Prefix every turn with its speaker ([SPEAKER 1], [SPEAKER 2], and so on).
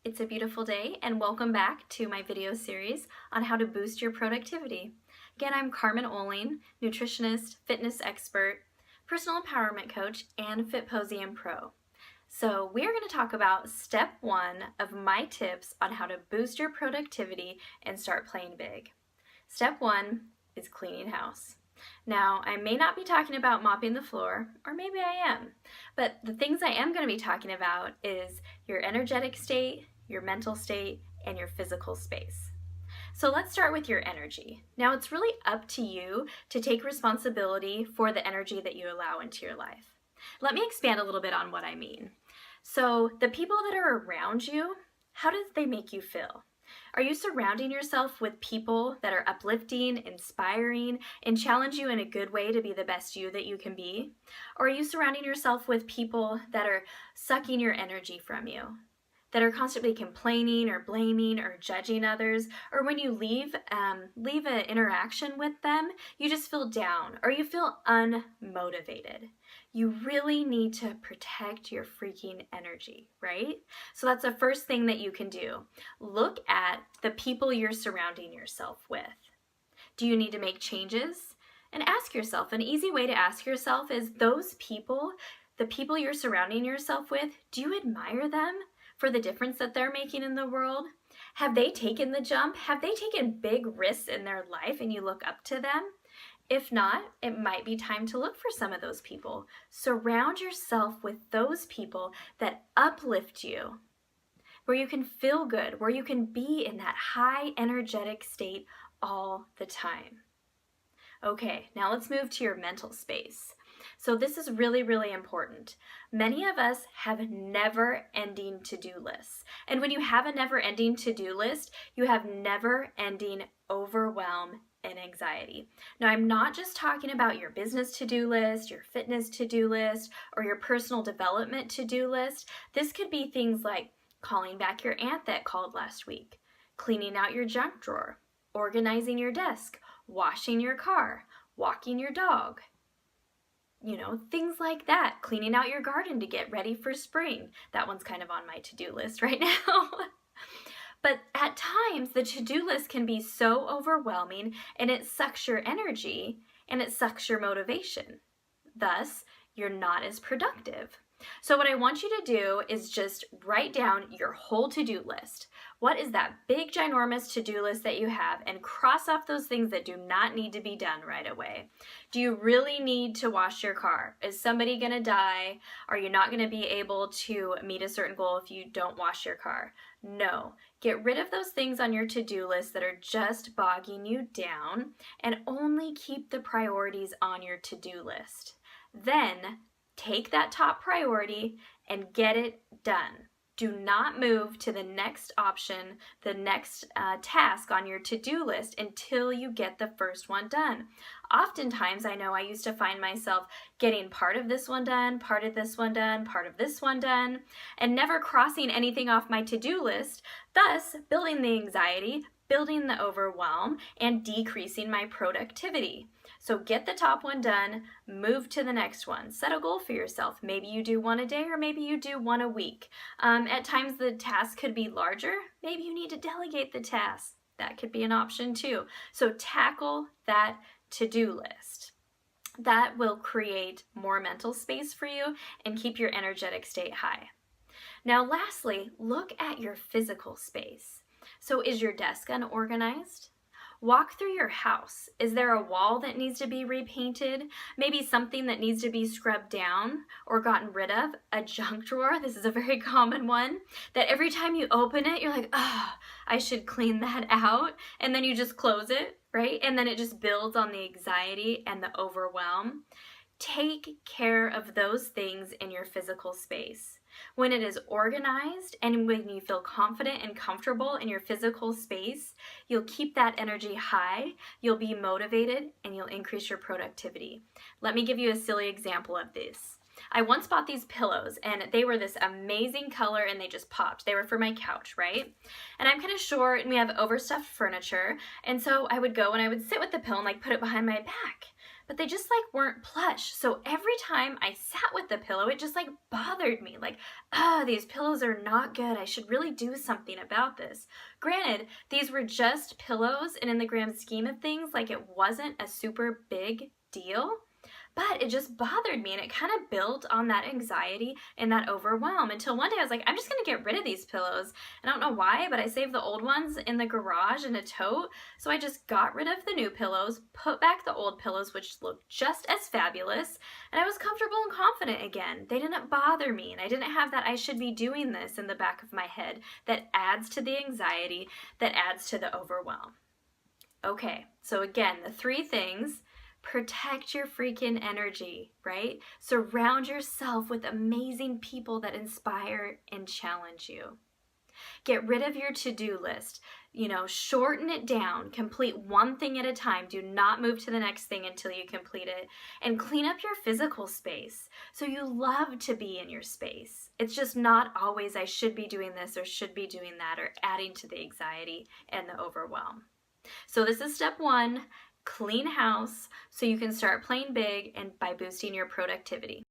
[SPEAKER 1] It's a beautiful day and welcome back to my video series on how to boost your productivity. Again, I'm Carmen Ohling, nutritionist, fitness expert, personal empowerment coach, and FITposium Pro. So we are going to talk about step 1 of my tips on how to boost your productivity and start playing big. Step 1 is cleaning house. Now, I may not be talking about mopping the floor, or maybe I am, but the things I am going to be talking about is your energetic state, your mental state, and your physical space. So let's start with your energy. Now, it's really up to you to take responsibility for the energy that you allow into your life. Let me expand a little bit on what I mean. So the people that are around you, how do they make you feel? Are you surrounding yourself with people that are uplifting, inspiring, and challenge you in a good way to be the best you that you can be? Or are you surrounding yourself with people that are sucking your energy from you, that are constantly complaining or blaming or judging others? Or when you leave an interaction with them, you just feel down or you feel unmotivated. You really need to protect your freaking energy, right? So that's the first thing that you can do. Look at the people you're surrounding yourself with. Do you need to make changes? And ask yourself, an easy way to ask yourself is, those people, the people you're surrounding yourself with, do you admire them for the difference that they're making in the world? Have they taken the jump? Have they taken big risks in their life and you look up to them? If not, it might be time to look for some of those people. Surround yourself with those people that uplift you, where you can feel good, where you can be in that high energetic state all the time. Okay, now let's move to your mental space. So this is really, really important. Many of us have never-ending to-do lists. And when you have a never-ending to-do list, you have never-ending overwhelm and anxiety. Now, I'm not just talking about your business to-do list, your fitness to-do list, or your personal development to-do list. This could be things like calling back your aunt that called last week, cleaning out your junk drawer, organizing your desk, washing your car, walking your dog, things like that. Cleaning out your garden to get ready for spring. That one's kind of on my to-do list right now. But at times, the to-do list can be so overwhelming and it sucks your energy and it sucks your motivation. Thus, you're not as productive. So what I want you to do is just write down your whole to-do list. What is that big, ginormous to-do list that you have, and cross off those things that do not need to be done right away. Do you really need to wash your car? Is somebody going to die? Are you not going to be able to meet a certain goal if you don't wash your car? No. Get rid of those things on your to-do list that are just bogging you down, and only keep the priorities on your to-do list. Then take that top priority and get it done. Do not move to the next option, the next task on your to-do list until you get the first one done. Oftentimes, I know I used to find myself getting part of this one done, part of this one done, part of this one done, and never crossing anything off my to-do list, thus building the anxiety, building the overwhelm, and decreasing my productivity. So get the top one done, move to the next one. Set a goal for yourself. Maybe you do one a day or maybe you do one a week. At times the task could be larger. Maybe you need to delegate the task. That could be an option too. So tackle that to-do list. That will create more mental space for you and keep your energetic state high. Now lastly, look at your physical space. So is your desk unorganized? Walk through your house. Is there a wall that needs to be repainted? Maybe something that needs to be scrubbed down or gotten rid of? A junk drawer, this is a very common one, that every time you open it, you're like, oh, I should clean that out. And then you just close it, right? And then it just builds on the anxiety and the overwhelm. Take care of those things in your physical space. When it is organized and when you feel confident and comfortable in your physical space, you'll keep that energy high, you'll be motivated, and you'll increase your productivity. Let me give you a silly example of this. I once bought these pillows and they were this amazing color and they just popped. They were for my couch, right? And I'm kind of short and we have overstuffed furniture. And so I would go and I would sit with the pillow and put it behind my back. but they just like weren't plush. So every time I sat with the pillow, it just like bothered me. Like, these pillows are not good. I should really do something about this. Granted, these were just pillows, and in the grand scheme of things, like it wasn't a super big deal. But it just bothered me, and it kind of built on that anxiety and that overwhelm until one day I was like, I'm just going to get rid of these pillows. And I don't know why, but I saved the old ones in the garage in a tote. So I just got rid of the new pillows, put back the old pillows, which looked just as fabulous, and I was comfortable and confident again. They didn't bother me, and I didn't have that I should be doing this in the back of my head that adds to the anxiety, that adds to the overwhelm. Okay, so again, the 3 things. Protect your freaking energy, right? Surround yourself with amazing people that inspire and challenge you. Get rid of your to-do list. Shorten it down. Complete one thing at a time. Do not move to the next thing until you complete it. And clean up your physical space. So you love to be in your space. It's just not always I should be doing this or should be doing that, or adding to the anxiety and the overwhelm. So this is step 1. Clean house so you can start playing big and by boosting your productivity.